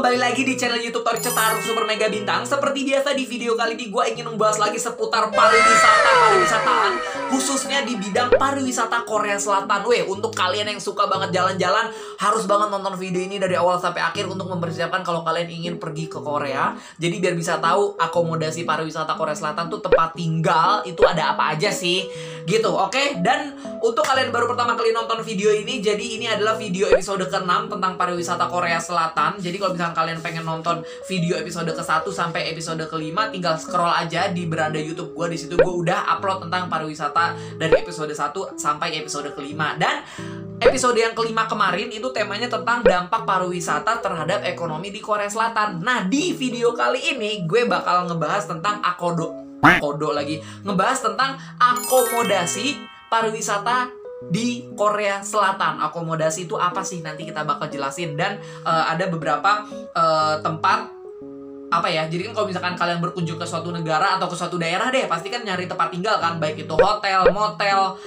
kembali lagi di channel YouTube Tori Cetarum Super Mega Bintang. Seperti biasa di video kali ini gue ingin membahas lagi seputar pariwisataan, khususnya di bidang pariwisata Korea Selatan. Untuk kalian yang suka banget jalan-jalan, harus banget nonton video ini dari awal sampai akhir untuk mempersiapkan kalau kalian ingin pergi ke Korea. Jadi biar bisa tahu akomodasi pariwisata Korea Selatan tuh tempat tinggal itu ada apa aja sih, gitu. Oke, dan untuk kalian baru pertama kali nonton video ini, jadi ini adalah video episode ke-6 tentang pariwisata Korea Selatan. Jadi kalau misalkan kalian pengen nonton video episode ke-1 sampai episode ke-5, tinggal scroll aja di beranda YouTube gue. Di situ gue udah upload tentang pariwisata dari episode 1 sampai episode ke-5. Dan episode yang ke-5 kemarin itu temanya tentang dampak pariwisata terhadap ekonomi di Korea Selatan. Nah, di video kali ini gue bakal ngebahas tentang ngebahas tentang akomodasi pariwisata di Korea Selatan. Akomodasi itu apa sih? Nanti kita bakal jelasin. Dan ada beberapa tempat apa ya, jadi kan kalau misalkan kalian berkunjung ke suatu negara atau ke suatu daerah deh, pasti kan nyari tempat tinggal kan, baik itu hotel, motel,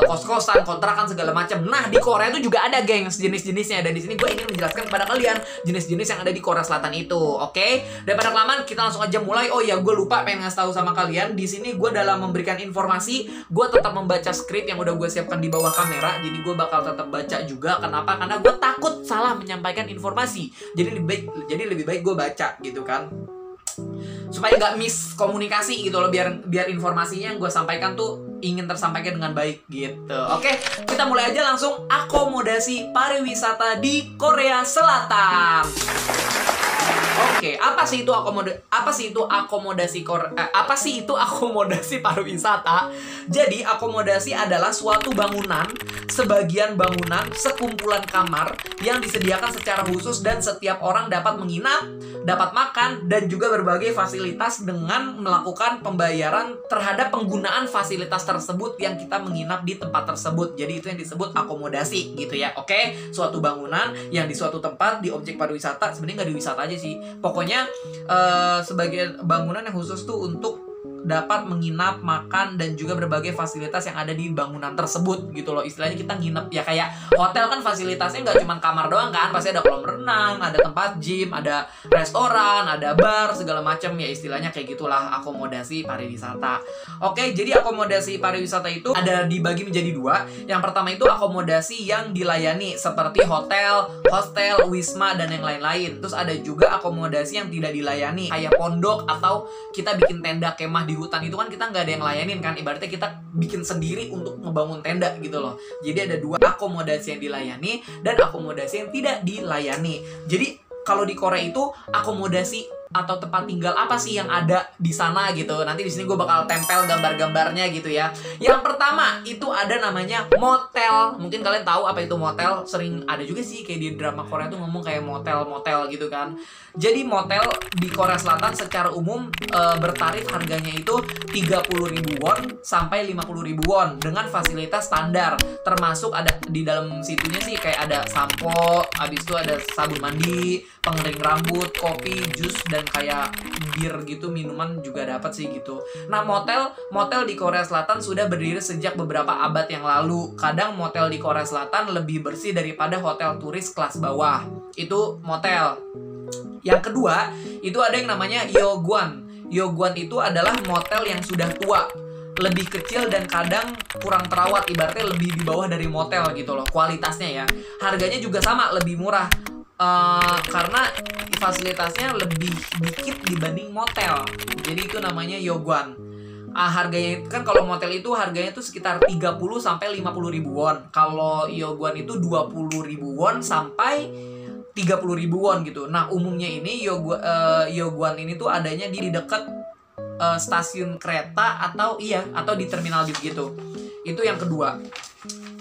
kos-kosan, kontrakan, segala macam. Nah, di Korea itu juga ada, gengs, jenis-jenisnya. Dan di sini gue ingin menjelaskan kepada kalian jenis-jenis yang ada di Korea Selatan itu. Oke, daripada kelamaan, kita langsung aja mulai. Oh ya, gue lupa pengen ngasih tahu sama kalian. Di sini gue dalam memberikan informasi, gue tetap membaca skrip yang udah gue siapkan di bawah kamera. Jadi gue bakal tetap baca juga. Kenapa? Karena gue takut salah menyampaikan informasi. Jadi lebih baik gue baca gitu kan, supaya nggak miskomunikasi gitu loh, biar informasinya yang gue sampaikan tuh ingin tersampaikan dengan baik gitu. Oke, kita mulai aja langsung akomodasi pariwisata di Korea Selatan. Oke, apa sih itu akomodasi pariwisata? Jadi akomodasi adalah suatu bangunan, sebagian bangunan, sekumpulan kamar yang disediakan secara khusus dan setiap orang dapat menginap, dapat makan, dan juga berbagai fasilitas dengan melakukan pembayaran terhadap penggunaan fasilitas tersebut yang kita menginap di tempat tersebut. Jadi itu yang disebut akomodasi gitu ya. Oke, suatu bangunan yang di suatu tempat di objek pariwisata, sebenarnya nggak di wisata aja sih. Pokoknya sebagai bangunan yang khusus tuh untuk dapat menginap, makan, dan juga berbagai fasilitas yang ada di bangunan tersebut gitu loh. Istilahnya kita nginep ya, kayak hotel kan fasilitasnya nggak cuma kamar doang kan, pasti ada kolam renang, ada tempat gym, ada restoran, ada bar, segala macam ya. Istilahnya kayak gitulah akomodasi pariwisata. Oke, jadi akomodasi pariwisata itu ada dibagi menjadi dua. Yang pertama itu akomodasi yang dilayani seperti hotel, hostel, wisma, dan yang lain-lain. Terus ada juga akomodasi yang tidak dilayani, kayak pondok atau kita bikin tenda kemah di hutan. Itu kan kita nggak ada yang layanin kan, ibaratnya kita bikin sendiri untuk ngebangun tenda gitu loh. Jadi ada dua, akomodasi yang dilayani dan akomodasi yang tidak dilayani. Jadi kalau di Korea itu akomodasi atau tempat tinggal apa sih yang ada di sana gitu. Nanti di sini gue bakal tempel gambar-gambarnya gitu ya. Yang pertama itu ada namanya motel. Mungkin kalian tahu apa itu motel. Sering ada juga sih kayak di drama Korea tuh ngomong kayak motel-motel gitu kan. Jadi motel di Korea Selatan secara umum bertarif harganya itu 30.000 won sampai 50.000 won dengan fasilitas standar. Termasuk ada di dalam situnya sih kayak ada sampo, habis itu ada sabun mandi, pengering rambut, kopi, jus, dan kayak bir gitu, minuman juga dapat sih gitu. Nah, motel di Korea Selatan sudah berdiri sejak beberapa abad yang lalu. Kadang motel di Korea Selatan lebih bersih daripada hotel turis kelas bawah. Itu motel. Yang kedua, itu ada yang namanya Yogwan. Yogwan itu adalah motel yang sudah tua, lebih kecil dan kadang kurang terawat, ibaratnya lebih di bawah dari motel gitu loh kualitasnya ya. Harganya juga sama, lebih murah. Karena fasilitasnya lebih dikit dibanding motel. Jadi itu namanya Yogwan. Harganya kan kalau motel itu harganya tuh sekitar 30 sampai 50.000 won. Kalau Yogwan itu 20.000 won sampai 30.000 won gitu. Nah, umumnya ini Yogwan ini tuh adanya di dekat stasiun kereta atau di terminal bis gitu. Itu yang kedua.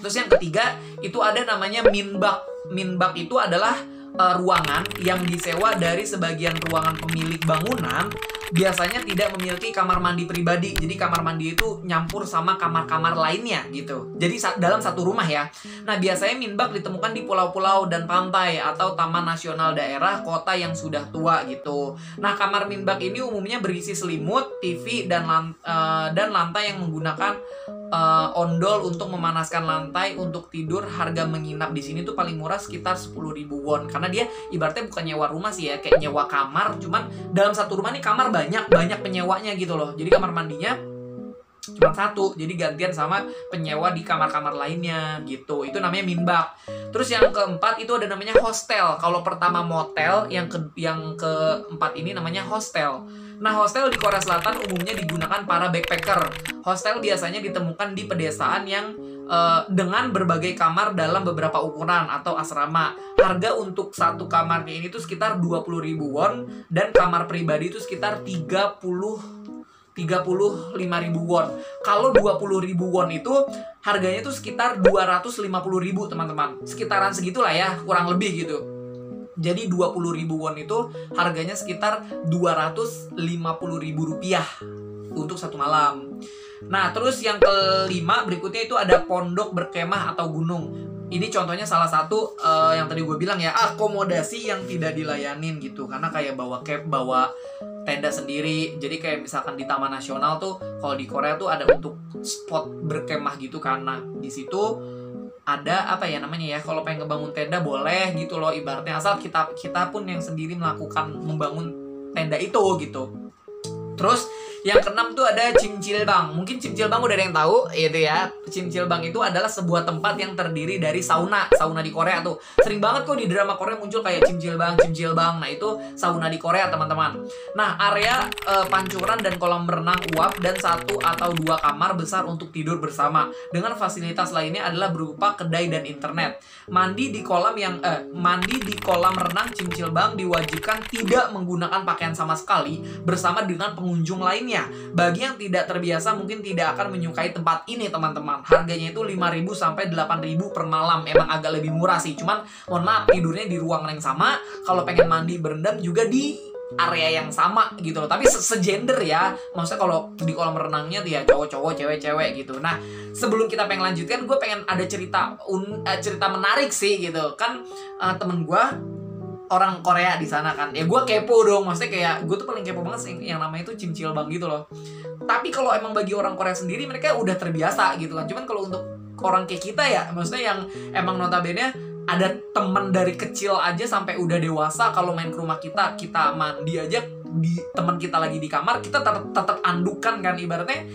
Terus yang ketiga itu ada namanya minbak. Minbak itu adalah ruangan yang disewa dari sebagian ruangan pemilik bangunan, biasanya tidak memiliki kamar mandi pribadi. Jadi kamar mandi itu nyampur sama kamar-kamar lainnya gitu. Jadi dalam satu rumah ya. Nah, biasanya minbak ditemukan di pulau-pulau dan pantai atau taman nasional daerah kota yang sudah tua gitu. Nah, kamar minbak ini umumnya berisi selimut, TV, dan lantai yang menggunakan ondol untuk memanaskan lantai untuk tidur. Harga menginap di sini tuh paling murah sekitar 10.000 won, karena dia ibaratnya bukan nyewa rumah sih ya, kayak nyewa kamar, cuman dalam satu rumah nih kamar banyak penyewanya gitu loh. Jadi kamar mandinya cuma satu, jadi gantian sama penyewa di kamar-kamar lainnya gitu. Itu namanya minbak. Terus yang keempat itu ada namanya hostel. Kalau pertama motel, yang keempat ini namanya hostel. Nah, hostel di Korea Selatan umumnya digunakan para backpacker. Hostel biasanya ditemukan di pedesaan yang dengan berbagai kamar dalam beberapa ukuran atau asrama. Harga untuk satu kamarnya ini tuh sekitar 20.000 won, dan kamar pribadi itu sekitar 35.000 won. Kalau 20.000 won itu harganya tuh sekitar 250.000 teman-teman. Sekitaran segitulah ya, kurang lebih gitu. Jadi 20.000 won itu harganya sekitar 250.000 rupiah untuk satu malam. Nah, terus yang kelima berikutnya itu ada pondok berkemah atau gunung. Ini contohnya salah satu yang tadi gue bilang ya, akomodasi yang tidak dilayanin gitu. Karena kayak bawa tenda sendiri. Jadi kayak misalkan di Taman Nasional tuh, kalau di Korea tuh ada untuk spot berkemah gitu. Karena di situ ada apa ya namanya ya, kalau pengen ngebangun tenda boleh gitu loh, ibaratnya asal kita pun yang sendiri membangun tenda itu gitu. Terus yang keenam tuh ada Chimchilbang. Mungkin Chimchilbang udah ada yang tahu itu ya. Chimchilbang itu adalah sebuah tempat yang terdiri dari sauna di Korea tuh. Sering banget kok di drama Korea muncul kayak Chimchilbang. Nah, itu sauna di Korea, teman-teman. Nah, area pancuran dan kolam renang uap dan 1 atau 2 kamar besar untuk tidur bersama. Dengan fasilitas lainnya adalah berupa kedai dan internet. Mandi di kolam renang Chimchilbang diwajibkan tidak menggunakan pakaian sama sekali bersama dengan pengunjung lainnya. Bagi yang tidak terbiasa mungkin tidak akan menyukai tempat ini, teman-teman. Harganya itu 5.000 sampai 8.000 per malam. Emang agak lebih murah sih. Cuman mohon maaf, tidurnya di ruangan yang sama. Kalau pengen mandi berendam juga di area yang sama gitu loh. Tapi segender ya. Maksudnya kalau di kolam renangnya dia cowok-cowok, cewek-cewek gitu. Nah, sebelum kita pengen lanjutkan, gue pengen ada cerita menarik sih gitu. Kan temen gue orang Korea di sana kan, ya gue kepo dong, maksudnya kayak gue tuh paling kepo banget sih yang namanya itu Chimchilbang gitu loh. Tapi kalau emang bagi orang Korea sendiri mereka udah terbiasa gitu kan. Cuman kalau untuk orang kayak kita ya, maksudnya yang emang notabene ada teman dari kecil aja sampai udah dewasa, kalau main ke rumah kita mandi aja di teman kita lagi di kamar, kita tetap andukan kan, ibaratnya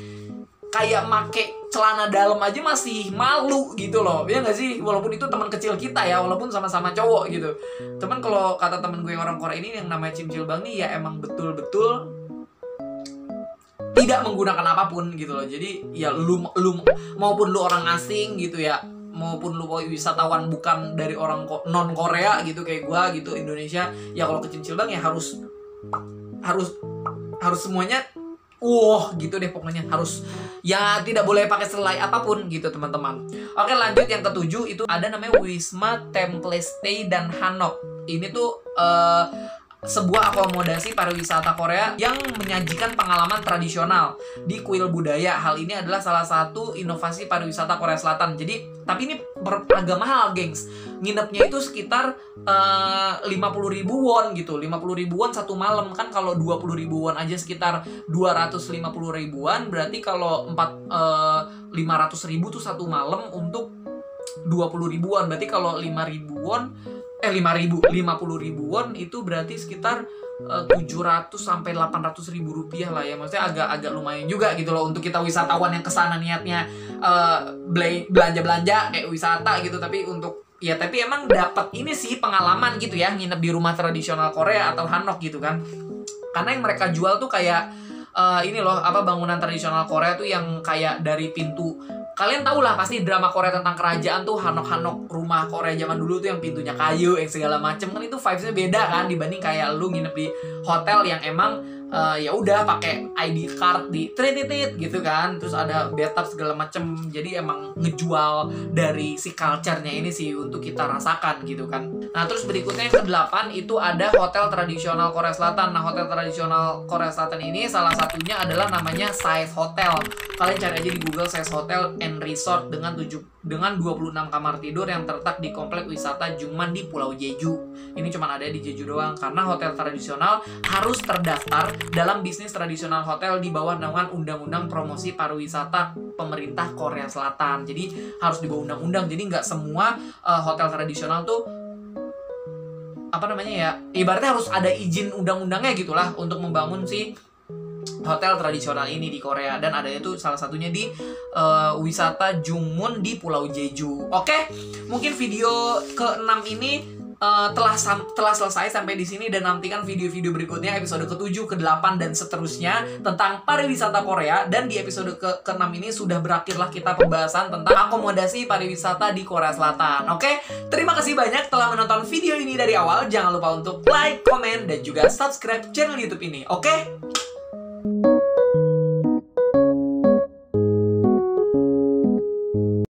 kayak make celana dalam aja masih malu gitu loh, ya nggak sih? Walaupun itu teman kecil kita ya, walaupun sama-sama cowok gitu. Teman kalau kata temen gue yang orang Korea ini yang namanya Chimchilbang nih ya emang betul-betul tidak menggunakan apapun gitu loh. Jadi ya lu maupun lu orang asing gitu ya, maupun lu wisatawan bukan dari orang non Korea gitu kayak gua gitu Indonesia, ya kalau ke Chimchilbang ya harus semuanya gitu deh pokoknya, harus ya tidak boleh pakai selai apapun gitu teman-teman. Oke, lanjut yang ketujuh itu ada namanya Wisma Temple Stay dan Hanok. Ini tuh sebuah akomodasi pariwisata Korea yang menyajikan pengalaman tradisional di kuil budaya. Hal ini adalah salah satu inovasi pariwisata Korea Selatan. Jadi, tapi ini agak mahal, gengs. Nginepnya itu sekitar 50.000 won gitu. 50.000 won satu malam. Kan kalau 20.000 won aja sekitar 250 ribuan. Berarti kalau 500.000 tuh satu malam untuk 20 ribuan. Berarti kalau 5.000 won 50 ribu won itu berarti sekitar 700 sampai 800 ribu rupiah lah ya. Maksudnya agak lumayan juga gitu loh untuk kita wisatawan yang kesana niatnya belanja kayak wisata gitu. Tapi tapi emang dapat ini sih pengalaman gitu ya, nginep di rumah tradisional Korea atau hanok gitu kan. Karena yang mereka jual tuh kayak ini loh, bangunan tradisional Korea tuh yang kayak dari pintu. Kalian tau lah pasti drama Korea tentang kerajaan tuh, hanok-hanok rumah Korea zaman dulu tuh yang pintunya kayu, yang segala macem kan, itu vibes-nya beda kan dibanding kayak lu nginep di hotel yang emang ya udah pakai ID card di titit gitu kan, terus ada bathtub segala macem. Jadi emang ngejual dari si culture-nya ini sih untuk kita rasakan gitu kan. Nah, terus berikutnya yang ke-8 itu ada hotel tradisional Korea Selatan. Nah, hotel tradisional Korea Selatan ini salah satunya adalah namanya Size Hotel. Kalian cari aja di Google Size Hotel and Resort dengan dengan 26 kamar tidur yang terletak di komplek wisata Jungman di Pulau Jeju. Ini cuma ada di Jeju doang, karena hotel tradisional harus terdaftar dalam bisnis tradisional hotel di bawah naungan Undang-Undang Promosi Pariwisata pemerintah Korea Selatan. Jadi harus di bawah undang-undang. Jadi nggak semua hotel tradisional tuh apa namanya ya, ibaratnya harus ada izin undang-undangnya gitulah untuk membangun si hotel tradisional ini di Korea. Dan adanya tuh salah satunya di wisata Jungmun di Pulau Jeju. Oke, mungkin video ke-6 ini telah selesai sampai di sini, dan nantikan video-video berikutnya episode ke-7, ke-8 dan seterusnya tentang pariwisata Korea. Dan di episode ke-6 ini sudah berakhirlah kita pembahasan tentang akomodasi pariwisata di Korea Selatan. Oke, terima kasih banyak telah menonton video ini dari awal. Jangan lupa untuk like, komen, dan juga subscribe channel YouTube ini. Oke?